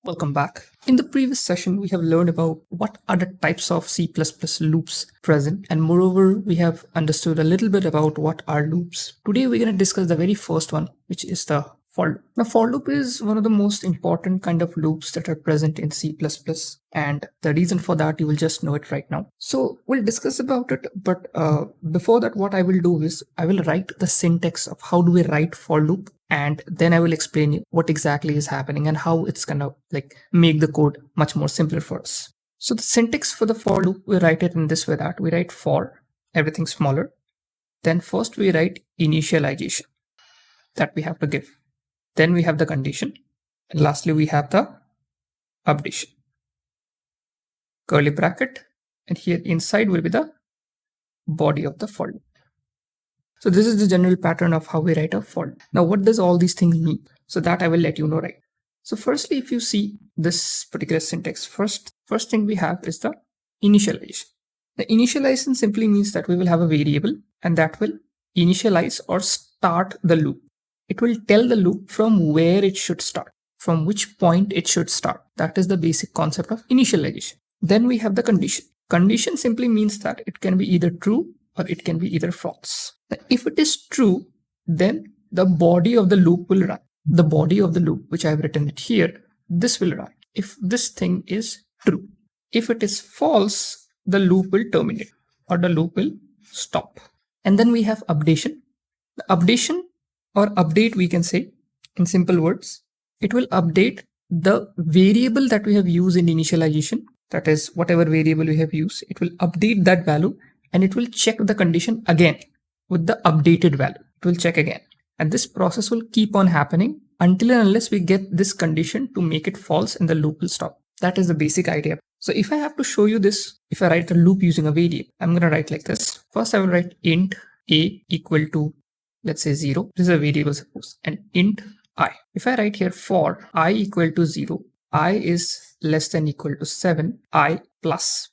Welcome back. In the previous session, we have learned about what are the types of C++ loops present, and moreover, we have understood a little bit about what are loops. Today, we're going to discuss the very first one, which is the for loop. Now, for loop is one of the most important kind of loops that are present in C++, and the reason for that, you will just know it right now. So we'll discuss about it, but before that, what I will do is I will write the syntax of how do we write for loop, and then I will explain you what exactly is happening and how it's gonna make the code much more simpler for us. So the syntax for the for loop, we write it in this way that we write for everything smaller. Then first we write initialization that we have to give. Then we have the condition. And lastly, we have the updation. Curly bracket. And here inside will be the body of the for loop. So this is the general pattern of how we write a for loop. Now, what does all these things mean? So that I will let you know, right? So firstly, if you see this particular syntax, first thing we have is the initialization. The initialization simply means that we will have a variable and that will initialize or start the loop. It will tell the loop from where it should start, from which point it should start. That is the basic concept of initialization. Then we have the condition. Condition simply means that it can be either true or it can be either false. Now, if it is true, then the body of the loop will run. The body of the loop, which I have written it here, this will run if this thing is true. If it is false, the loop will terminate or the loop will stop. And then we have updation. The updation or update, we can say in simple words, it will update the variable that we have used in initialization. That is, whatever variable we have used, it will update that value and it will check the condition again with the updated value. It will check again. And this process will keep on happening until and unless we get this condition to make it false and the loop will stop. That is the basic idea. So if I have to show you this, if I write a loop using a variable, I'm going to write like this. First, I will write int a equal to, let's say 0. This is a variable, suppose, and int I. If I write here for I equal to 0, I is less than equal to 7, I plus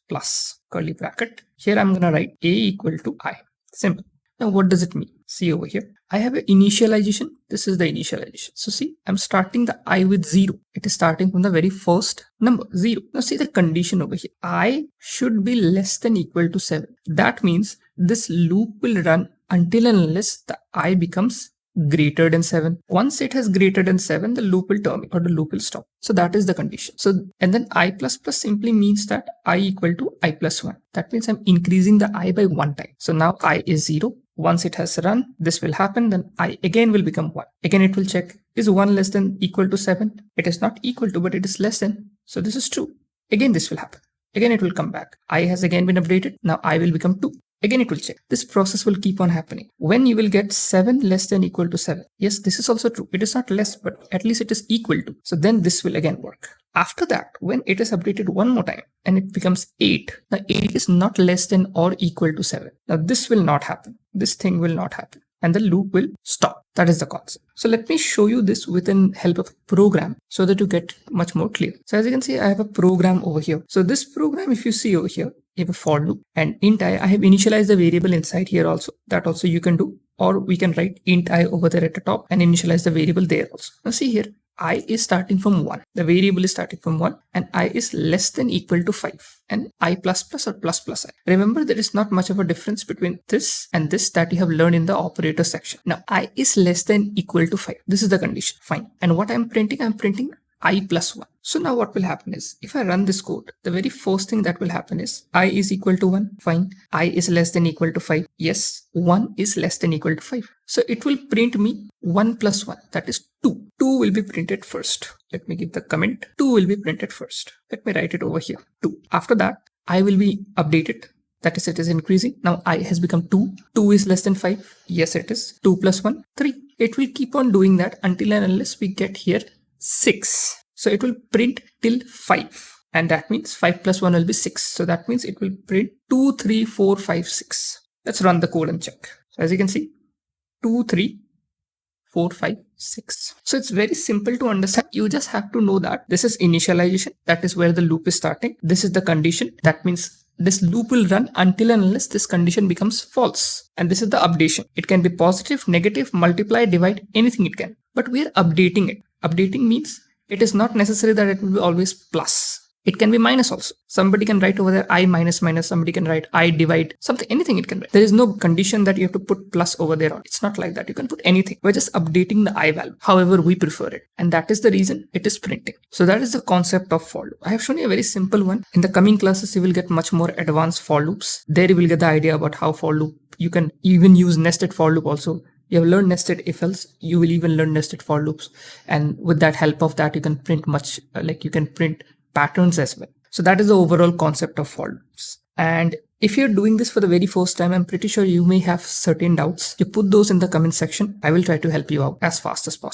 curly bracket. Here I'm going to write a equal to I. Simple. Now what does it mean? See over here. I have an initialization. This is the initialization. So see, I'm starting the I with 0. It is starting from the very first number, 0. Now see the condition over here. I should be less than equal to 7. That means this loop will run until and unless the I becomes greater than 7. Once it has greater than 7, the loop will terminate or the loop will stop. So that is the condition. So, and then I plus plus simply means that I equal to I plus 1. That means I'm increasing the I by 1 time. So now I is 0. Once it has run, this will happen. Then I again will become 1. Again, it will check, is 1 less than equal to 7? It is not equal to, but it is less than. So this is true. Again, this will happen. Again, it will come back. I has again been updated. Now I will become 2. Again, it will check. This process will keep on happening. When you will get 7 less than equal to 7. Yes, this is also true. It is not less, but at least it is equal to. So then this will again work. After that, when it is updated one more time and it becomes 8, now 8 is not less than or equal to 7. Now this will not happen. This thing will not happen. And the loop will stop. That is the concept. So let me show you this with the help of a program so that you get much more clear. So as you can see, I have a program over here. So this program, if you see over here, you have a for loop and int I have initialized the variable inside here also. That also you can do, or we can write int I over there at the top and initialize the variable there also. Now see here, I is starting from 1. The variable is starting from 1 and I is less than equal to 5 and I plus plus or plus plus I. Remember, there is not much of a difference between this and this that you have learned in the operator section. Now I is less than equal to 5. This is the condition. Fine. And what I'm printing I plus 1. So now what will happen is, if I run this code, the very first thing that will happen is I is equal to 1. Fine. I is less than equal to 5. Yes, 1 is less than equal to 5. So it will print me 1 plus 1. That is 2. 2 will be printed first. Let me give the comment. 2 will be printed first. Let me write it over here. 2. After that, I will be updated. That is, it is increasing. Now I has become 2. 2 is less than 5. Yes, it is. 2 plus 1, 3. It will keep on doing that until and unless we get here 6. So it will print till 5. And that means 5 plus 1 will be 6. So that means it will print 2, 3, 4, 5, 6. Let's run the code and check. So as you can see, 2, 3, 4, 5, 6. So it's very simple to understand. You just have to know that this is initialization. That is where the loop is starting. This is the condition. That means this loop will run until and unless this condition becomes false. And this is the updation. It can be positive, negative, multiply, divide, anything it can. But we are updating it. Updating means It is not necessary that it will be always plus. It can be minus also. Somebody can write over there I minus minus, somebody can write I divide, something, anything it can write. There is no condition that you have to put plus over there. It's not like that. You can put anything. We're just updating the I value, however we prefer it. And that is the reason it is printing. So that is the concept of for loop. I have shown you a very simple one. In the coming classes, you will get much more advanced for loops. There you will get the idea about how for loop. You can even use nested for loop also. You have learned nested if else, you will even learn nested for loops. And with that help of that, you can print much, like you can print patterns as well. So that is the overall concept of for loops. And if you're doing this for the very first time, I'm pretty sure you may have certain doubts. You put those in the comment section. I will try to help you out as fast as possible.